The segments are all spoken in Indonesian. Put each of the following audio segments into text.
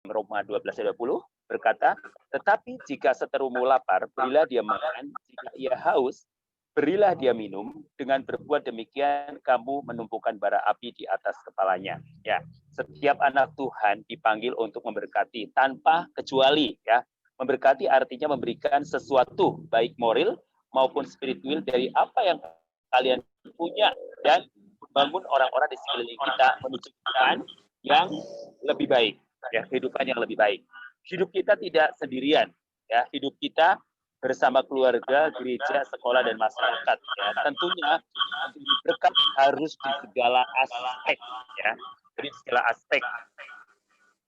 Roma 12:20 berkata, tetapi jika seterumu lapar, berilah dia makan, jika ia haus, berilah dia minum, dengan berbuat demikian kamu menumpukan bara api di atas kepalanya. Ya, setiap anak Tuhan dipanggil untuk memberkati tanpa kecuali, ya. Memberkati artinya memberikan sesuatu baik moral maupun spiritual dari apa yang kalian punya dan bangun orang-orang di sekeliling kita menuju Tuhan yang lebih baik, ya, kehidupan yang lebih baik. Hidup kita tidak sendirian, ya, hidup kita bersama keluarga, gereja, sekolah, dan masyarakat. Ya. Tentunya berkat harus di segala aspek, ya, jadi segala aspek.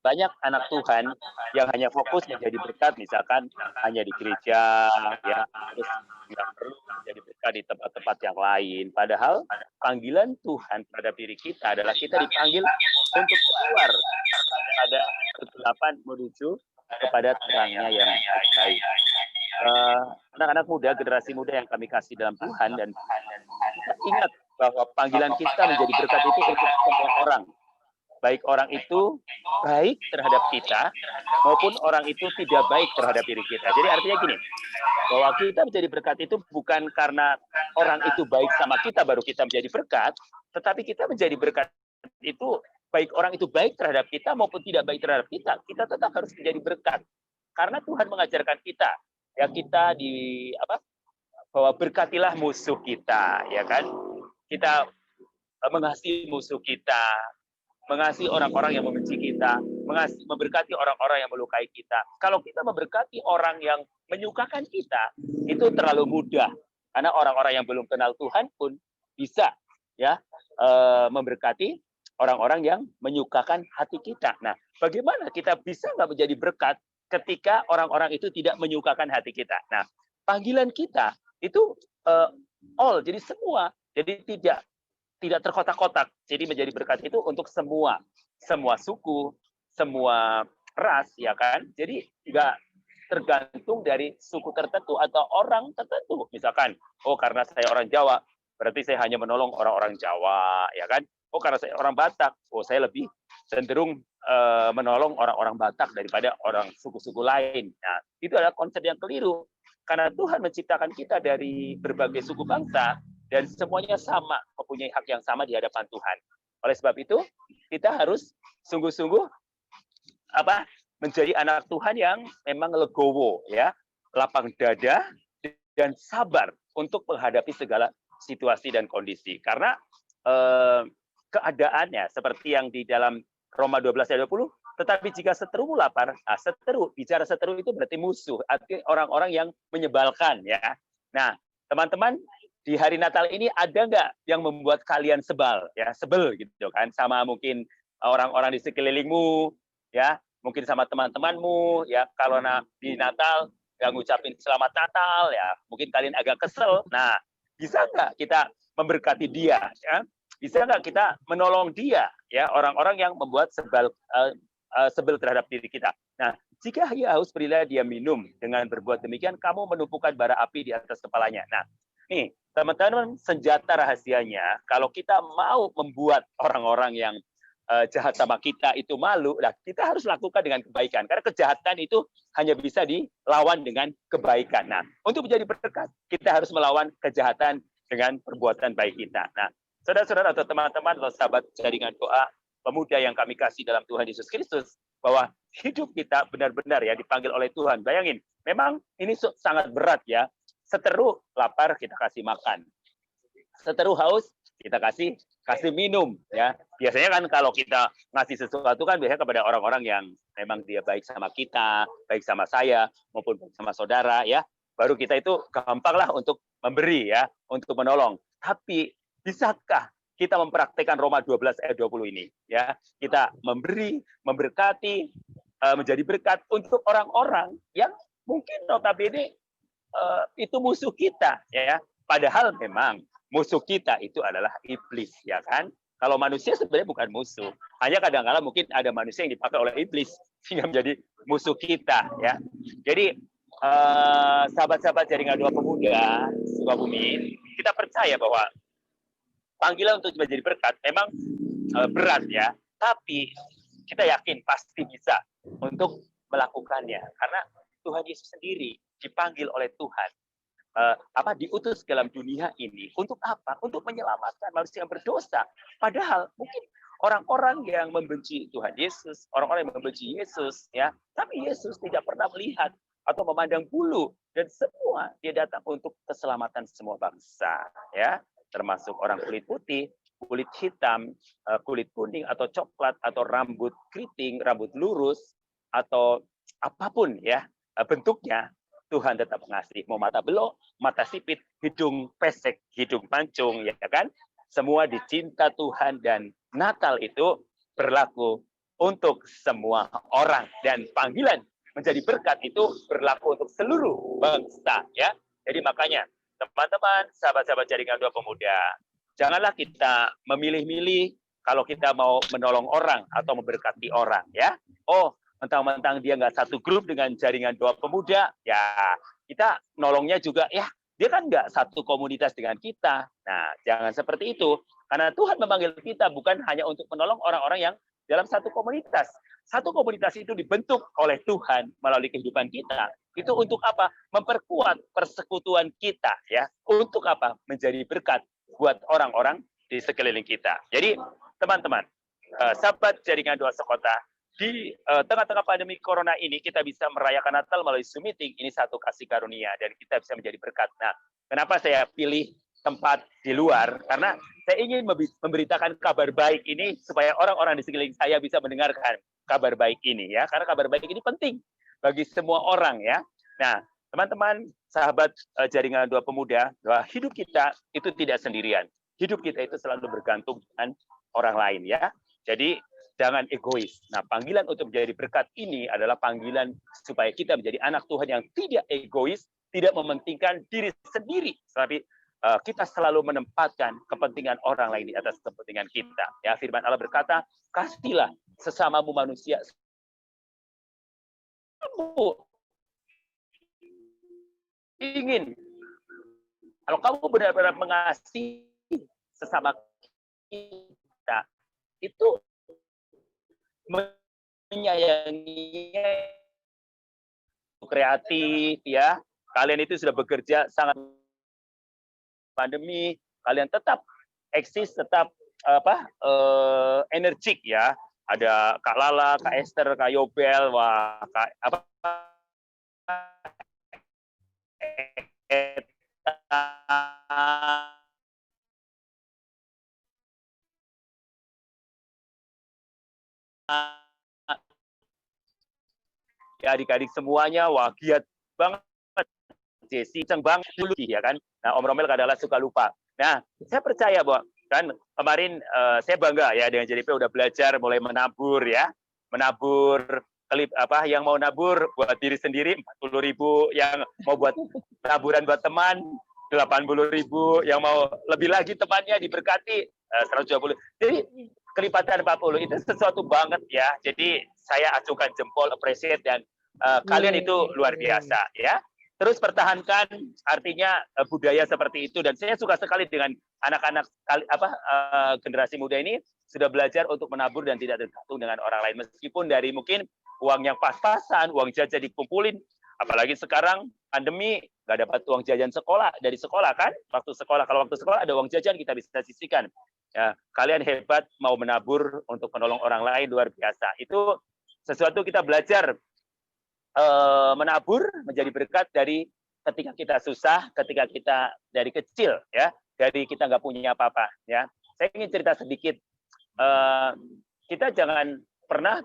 Banyak anak Tuhan yang hanya fokus menjadi berkat, misalkan hanya di gereja, ya, terus nggak perlu menjadi berkat di tempat-tempat yang lain. Padahal panggilan Tuhan terhadap diri kita adalah kita dipanggil untuk keluar pada kegelapan menuju kepada terangnya yang baik. Anak-anak muda, generasi muda yang kami kasih dalam Tuhan, dan kita ingat bahwa panggilan kita menjadi berkat itu untuk semua orang. Baik orang itu baik terhadap kita, maupun orang itu tidak baik terhadap diri kita. Jadi artinya gini, bahwa kita menjadi berkat itu bukan karena orang itu baik sama kita baru kita menjadi berkat, tetapi kita menjadi berkat itu baik orang itu baik terhadap kita maupun tidak baik terhadap kita tetap harus menjadi berkat. Karena Tuhan mengajarkan kita, ya, kita bahwa berkatilah musuh kita, ya kan? Kita mengasihi musuh kita, mengasihi orang-orang yang membenci kita, memberkati orang-orang yang melukai kita. Kalau kita memberkati orang yang menyukakan kita, itu terlalu mudah. Karena orang-orang yang belum kenal Tuhan pun bisa, ya, memberkati orang-orang yang menyukakan hati kita. Nah, bagaimana kita bisa nggak menjadi berkat ketika orang-orang itu tidak menyukakan hati kita? Nah, panggilan kita itu all, jadi semua. Jadi tidak terkotak-kotak. Jadi menjadi berkat itu untuk semua suku, semua ras, ya kan? Jadi nggak tergantung dari suku tertentu atau orang tertentu. Misalkan, oh karena saya orang Jawa, berarti saya hanya menolong orang-orang Jawa, ya kan? Oh karena saya orang Batak, oh saya lebih cenderung menolong orang-orang Batak daripada orang suku-suku lain. Nah, itu adalah konsep yang keliru. Karena Tuhan menciptakan kita dari berbagai suku bangsa, dan semuanya sama, mempunyai hak yang sama di hadapan Tuhan. Oleh sebab itu, kita harus sungguh-sungguh menjadi anak Tuhan yang memang legowo, ya, lapang dada dan sabar untuk menghadapi segala situasi dan kondisi. Karena keadaannya seperti yang di dalam Roma 12:20, tetapi jika seterumu lapar, bicara seteru itu berarti musuh, artinya orang-orang yang menyebalkan, ya. Nah, teman-teman, di hari Natal ini ada nggak yang membuat kalian sebel gitu kan, sama mungkin orang-orang di sekelilingmu, ya, mungkin sama teman-temanmu, ya, kalau di Natal nggak ngucapin selamat Natal, ya, mungkin kalian agak kesel. Nah, bisa nggak kita memberkati dia, ya? Bisa nggak kita menolong dia, ya, orang-orang yang membuat sebel terhadap diri kita. Nah, jika ia haus, berilah dia minum, dengan berbuat demikian kamu menumpukan bara api di atas kepalanya. Nah, nih, teman-teman, senjata rahasianya, kalau kita mau membuat orang-orang yang jahat sama kita itu malu, nah kita harus lakukan dengan kebaikan. Karena kejahatan itu hanya bisa dilawan dengan kebaikan. Nah, untuk menjadi berkat, kita harus melawan kejahatan dengan perbuatan baik kita. Nah, saudara-saudara atau teman-teman, atau sahabat jaringan doa pemuda yang kami kasih dalam Tuhan Yesus Kristus, bahwa hidup kita benar-benar, ya, dipanggil oleh Tuhan. Bayangin, memang ini sangat berat, ya. Seteru lapar, kita kasih makan. Seteru haus, kita kasih minum, ya. Biasanya kan kalau kita ngasih sesuatu kan biasanya kepada orang-orang yang memang dia baik sama kita, baik sama saya maupun sama saudara, ya. Baru kita itu gampang lah untuk memberi, ya, untuk menolong. Tapi bisakah kita mempraktikkan Roma 12:20 ini, ya? Kita memberi, memberkati, menjadi berkat untuk orang-orang yang mungkin notabene itu musuh kita, ya. Padahal memang musuh kita itu adalah iblis, ya kan? Kalau manusia sebenarnya bukan musuh, hanya kadang-kala mungkin ada manusia yang dipakai oleh iblis sehingga menjadi musuh kita, ya. Jadi sahabat-sahabat jaringan doa pemuda Sukabumi, kita percaya bahwa panggilan untuk menjadi berkat memang berat, ya. Tapi kita yakin pasti bisa untuk melakukannya. Karena Tuhan Yesus sendiri dipanggil oleh Tuhan, diutus dalam dunia ini untuk apa? Untuk menyelamatkan manusia yang berdosa. Padahal mungkin orang-orang yang membenci Tuhan Yesus, orang-orang yang membenci Yesus, ya, tapi Yesus tidak pernah melihat atau memandang bulu, dan semua dia datang untuk keselamatan semua bangsa, ya, termasuk orang kulit putih, kulit hitam, kulit kuning atau coklat atau rambut keriting, rambut lurus atau apapun ya bentuknya, Tuhan tetap mengasihi. Mau mata belok, mata sipit, hidung pesek, hidung mancung, ya kan? Semua dicinta Tuhan, dan Natal itu berlaku untuk semua orang, dan panggilan menjadi berkat itu berlaku untuk seluruh bangsa, ya. Jadi makanya teman-teman, sahabat-sahabat jaringan Doa Pemuda, janganlah kita memilih-milih kalau kita mau menolong orang atau memberkati orang, ya. Oh, mentang-mentang dia nggak satu grup dengan jaringan Doa Pemuda, ya kita nolongnya juga, ya dia kan nggak satu komunitas dengan kita. Nah, jangan seperti itu. Karena Tuhan memanggil kita bukan hanya untuk menolong orang-orang yang dalam satu komunitas. Satu komunitas itu dibentuk oleh Tuhan melalui kehidupan kita. Itu untuk apa? Memperkuat persekutuan kita, ya. Untuk apa? Menjadi berkat buat orang-orang di sekeliling kita. Jadi, teman-teman, sahabat jaringan Doa Sekota, di tengah-tengah pandemi corona ini kita bisa merayakan Natal melalui Zoom meeting. Ini satu kasih karunia dan kita bisa menjadi berkat. Nah, kenapa saya pilih tempat di luar? Karena saya ingin memberitakan kabar baik ini supaya orang-orang di sekeliling saya bisa mendengarkan kabar baik ini, ya. Karena kabar baik ini penting bagi semua orang, ya. Nah, teman-teman, sahabat jaringan Doa Pemuda, bahwa hidup kita itu tidak sendirian. Hidup kita itu selalu bergantung dengan orang lain, ya. Jadi jangan egois. Nah, panggilan untuk menjadi berkat ini adalah panggilan supaya kita menjadi anak Tuhan yang tidak egois, tidak mementingkan diri sendiri, tapi kita selalu menempatkan kepentingan orang lain di atas kepentingan kita. Ya, firman Allah berkata, "Kasihilah sesamamu manusia." Kamu ingin, kalau kamu benar-benar mengasihi sesama kita, itu menyayanginya, kreatif, ya. Kalian itu sudah bekerja sangat pandemi, kalian tetap eksis, tetap energik, ya. Ada Kak Lala, Kak Esther, Kak Yobel, wah, Kak apa? Ya, adik-adik semuanya, wah, giat banget. Jesse ceng banget dulu, ya kan. Nah, Om Romel kadang-kadang suka lupa. Nah, saya percaya bahwa kan kemarin saya bangga ya dengan JDP udah belajar mulai menabur, ya. Menabur yang mau nabur buat diri sendiri 40.000, yang mau buat taburan buat teman 80.000, yang mau lebih lagi temannya diberkati 120. Jadi kelipatan 40 itu sesuatu banget, ya. Jadi saya acungkan jempol, appreciate, dan kalian itu luar biasa, ya. Terus pertahankan, artinya budaya seperti itu, dan saya suka sekali dengan anak-anak generasi muda ini sudah belajar untuk menabur dan tidak tergantung dengan orang lain, meskipun dari mungkin uang yang pas-pasan, uang jajan dikumpulin, apalagi sekarang pandemi nggak dapat uang jajan sekolah dari sekolah, kan. Kalau waktu sekolah ada uang jajan kita bisa sisihkan. Ya, kalian hebat, mau menabur untuk menolong orang lain, luar biasa. Itu sesuatu kita belajar menabur menjadi berkat dari ketika kita susah, ketika kita dari kecil, ya, dari kita nggak punya apa-apa, ya. Saya ingin cerita sedikit. Kita jangan pernah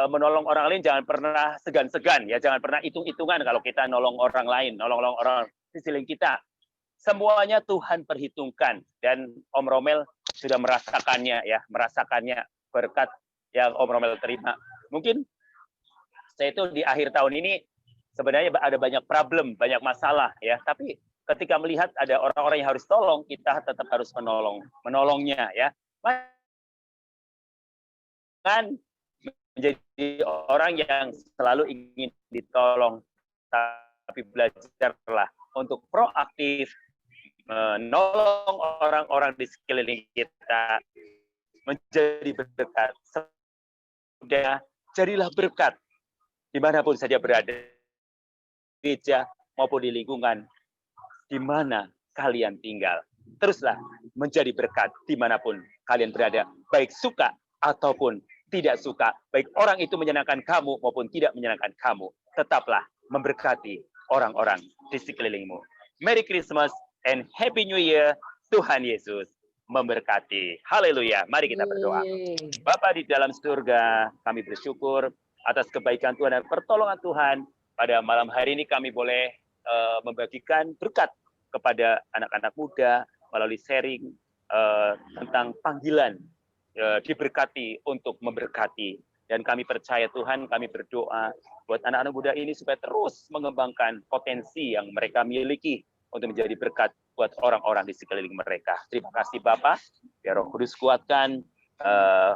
menolong orang lain, jangan pernah segan-segan, ya, jangan pernah hitung-hitungan kalau kita nolong orang lain, nolong orang di sekeliling kita. Semuanya Tuhan perhitungkan, dan Om Romel sudah merasakannya, ya, merasakannya berkat yang Om Romel terima. Mungkin saya itu di akhir tahun ini sebenarnya ada banyak problem, banyak masalah, ya. Tapi ketika melihat ada orang-orang yang harus tolong, kita tetap harus menolongnya, ya. Kan menjadi orang yang selalu ingin ditolong, tapi belajarlah untuk proaktif menolong orang-orang di sekeliling kita, menjadi berkat. Sudah, jadilah berkat dimanapun saja berada, gereja maupun di lingkungan di mana kalian tinggal. Teruslah menjadi berkat dimanapun kalian berada, baik suka ataupun tidak suka, baik orang itu menyenangkan kamu maupun tidak menyenangkan kamu. Tetaplah memberkati orang-orang di sekelilingmu. Merry Christmas and Happy New Year. Tuhan Yesus memberkati. Haleluya. Mari kita berdoa. Bapa di dalam surga, kami bersyukur atas kebaikan Tuhan dan pertolongan Tuhan. Pada malam hari ini kami boleh membagikan berkat kepada anak-anak muda melalui sharing tentang panggilan diberkati untuk memberkati. Dan kami percaya Tuhan, kami berdoa buat anak-anak muda ini supaya terus mengembangkan potensi yang mereka miliki untuk menjadi berkat buat orang-orang di sekeliling mereka. Terima kasih Bapak, biar Roh Kudus kuatkan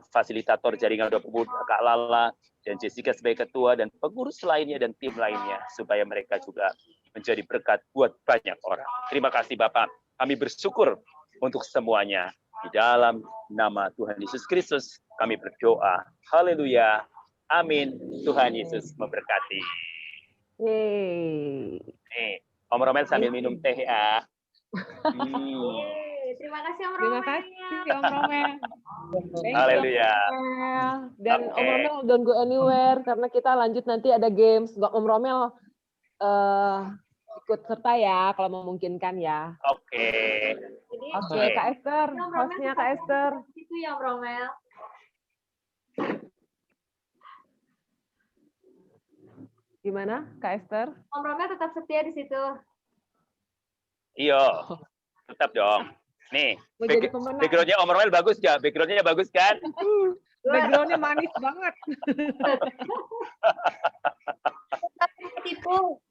fasilitator jaringan doa pemuda Kak Lala dan Jessica sebagai ketua dan pengurus lainnya dan tim lainnya supaya mereka juga menjadi berkat buat banyak orang. Terima kasih Bapak. Kami bersyukur untuk semuanya. Di dalam nama Tuhan Yesus Kristus kami berdoa. Haleluya. Amin. Tuhan Yesus memberkati. Nih, Om Romel sambil minum teh ya. Terima kasih Om Romel. Terima kasih Om Romel. Haleluya. Dan Om Romel don't go anywhere karena kita lanjut nanti ada games. Om Romel ikut serta ya kalau memungkinkan ya. Oke. Oke, Kak Esther, hostnya Kak Esther. Itu ya Om Romel. Gimana Kak Esther? Om Romel tetap setia di situ. Iya, tetap dong. Nih, background-nya Om Romel bagus ya? Background-nya bagus kan? Background-nya manis banget. Tipu.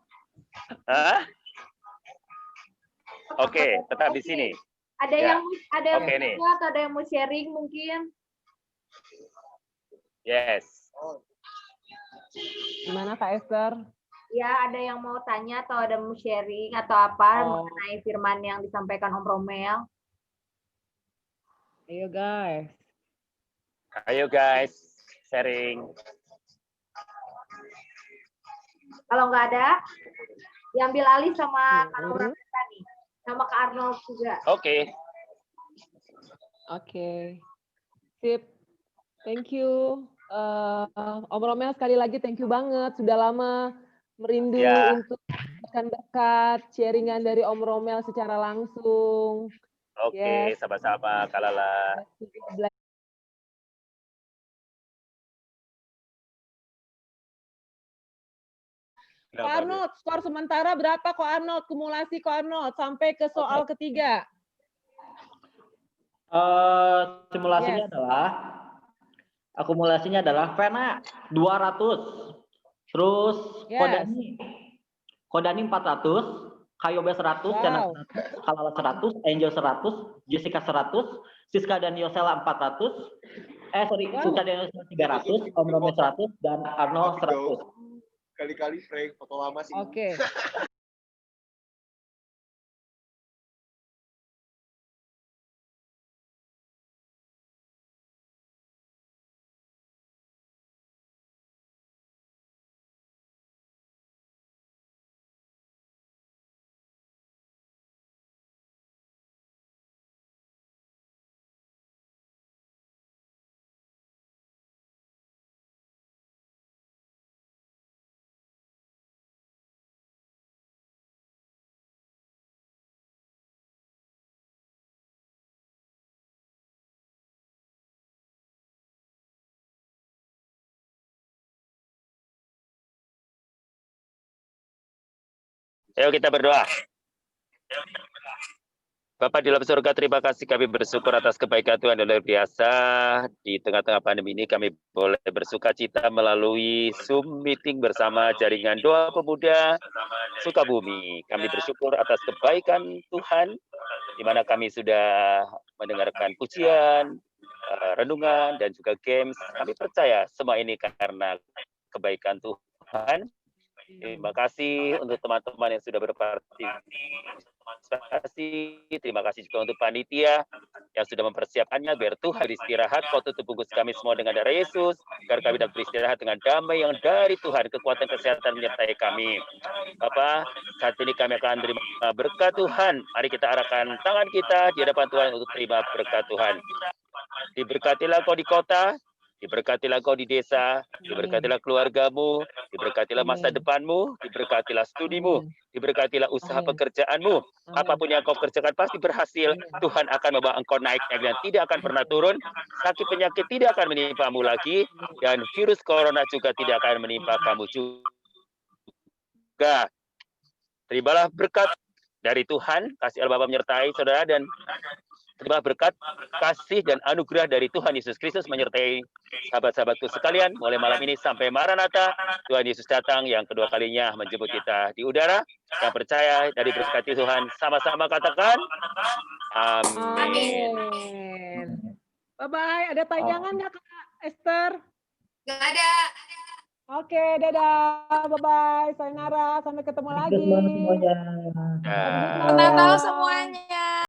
Hah? Oke, tetap di sini. Ada yang atau ada yang mau sharing mungkin? Yes. Gimana Kak Esther? Ya, ada yang mau tanya atau ada mau sharing atau apa mengenai firman yang disampaikan Om Romel? Ayo guys. Ayo guys, sharing. Kalau nggak ada, diambil alih sama Kak Laura nih, sama Kak Arnold juga. Oke. Sip. Thank you. Om Romel sekali lagi thank you banget. Sudah lama merindu untuk berkat sharingan dari Om Romel secara langsung. Oke, sama-sama Kak Lala. Ko Arnold, skor sementara berapa Ko Arnold? Kumulasi Ko Arnold sampai ke soal ketiga. Simulasinya adalah akumulasinya adalah Vena 200. Terus Kodani 400, Kayobe 100, Chana 100, Kalala 100, Angel 100, Jessica 100, Siska dan Yosela 400. Siska dan Yosela 300, Om Rome 100 dan Arnold 100. Kali-kali prank foto lama sih. Oke. Ayo kita berdoa. Bapak di dalam surga, terima kasih kami bersyukur atas kebaikan Tuhan yang luar biasa. Di tengah-tengah pandemi ini kami boleh bersuka cita melalui Zoom meeting bersama jaringan doa pemuda Sukabumi. Kami bersyukur atas kebaikan Tuhan, di mana kami sudah mendengarkan pujian, renungan, dan juga games. Kami percaya semua ini karena kebaikan Tuhan. Terima kasih untuk teman-teman yang sudah berpartisipasi. Terima kasih juga untuk panitia yang sudah mempersiapkannya biar Tuhan beristirahat. Kau tutup bungkus kami semua dengan darah Yesus, agar kami dapat beristirahat dengan damai yang dari Tuhan, kekuatan kesehatan menyertai kami. Bapak, saat ini kami akan terima berkat Tuhan. Mari kita arahkan tangan kita di hadapan Tuhan untuk terima berkat Tuhan. Diberkatilah kau di kota, diberkatilah kau di desa, diberkatilah keluargamu, diberkatilah masa depanmu, diberkatilah studimu, diberkatilah usaha pekerjaanmu. Apapun yang kau kerjakan pasti berhasil. Tuhan akan membawa engkau naik dan tidak akan pernah turun. Sakit penyakit tidak akan menimpamu lagi, dan virus corona juga tidak akan menimpa kamu juga. Terimalah berkat dari Tuhan, kasih Allah Bapa menyertai saudara, dan terima berkat, kasih, dan anugerah dari Tuhan Yesus Kristus menyertai sahabat-sahabatku sekalian. Mulai malam ini sampai Maranatha, Tuhan Yesus datang yang kedua kalinya menjemput kita di udara. Yang percaya dari berkati Tuhan, sama-sama katakan, amin. Bye-bye. Ada tayangan nggak, Kak Esther? Nggak ada. Oke, dadah. Bye-bye. Sayonara. Sampai ketemu lagi. Semuanya. Dah. Selamat Natal semuanya.